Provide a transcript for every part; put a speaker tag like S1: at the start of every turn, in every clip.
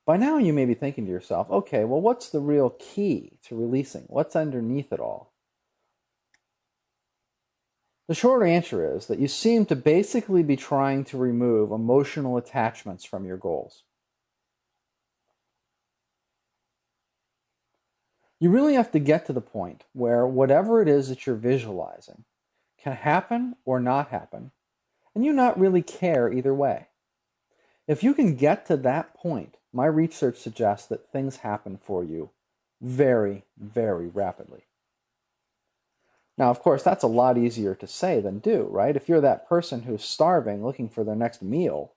S1: By now you may be thinking to yourself, okay, well, what's the real key to releasing? What's underneath it all? The short answer is that you seem to basically be trying to remove emotional attachments from your goals. You really have to get to the point where whatever it is that you're visualizing can happen or not happen, and you not really care either way. If you can get to that point, my research suggests that things happen for you very, very rapidly. Now, of course, that's a lot easier to say than do, right? If you're that person who's starving, looking for their next meal,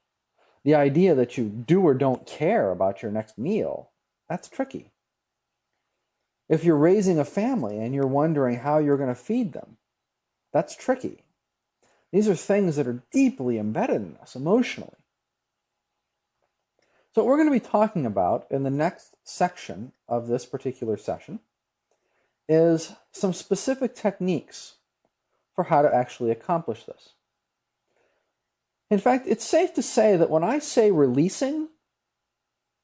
S1: the idea that you do or don't care about your next meal, that's tricky. If you're raising a family and you're wondering how you're going to feed them, that's tricky. These are things that are deeply embedded in us emotionally. So what we're going to be talking about in the next section of this particular session is some specific techniques for how to actually accomplish this. In fact, it's safe to say that when I say releasing,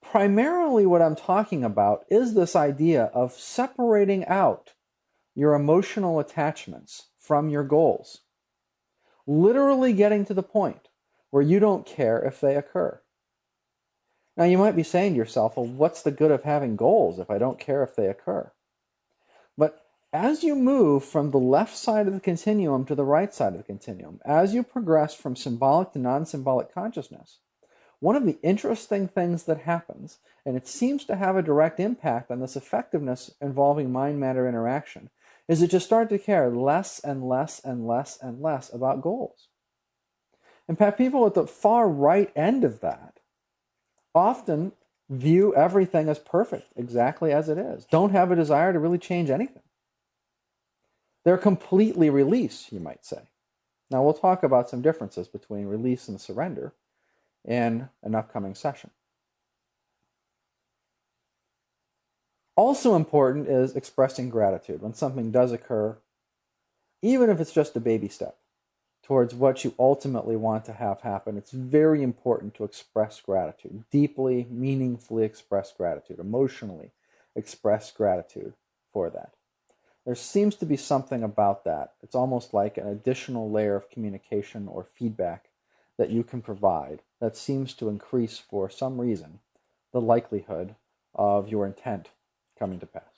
S1: primarily what I'm talking about is this idea of separating out your emotional attachments from your goals. Literally getting to the point where you don't care if they occur. Now you might be saying to yourself, well, what's the good of having goals if I don't care if they occur? But as you move from the left side of the continuum to the right side of the continuum, as you progress from symbolic to non-symbolic consciousness, one of the interesting things that happens, and it seems to have a direct impact on this effectiveness involving mind-matter interaction, is that you start to care less and less and less and less about goals. In fact, people at the far right end of that often view everything as perfect, exactly as it is. Don't have a desire to really change anything. They're completely released, you might say. Now we'll talk about some differences between release and surrender in an upcoming session. Also important is expressing gratitude when something does occur, even if it's just a baby step towards what you ultimately want to have happen. It's very important to express gratitude, deeply, meaningfully express gratitude, emotionally express gratitude for that. There seems to be something about that. It's almost like an additional layer of communication or feedback that you can provide that seems to increase, for some reason, the likelihood of your intent coming to pass.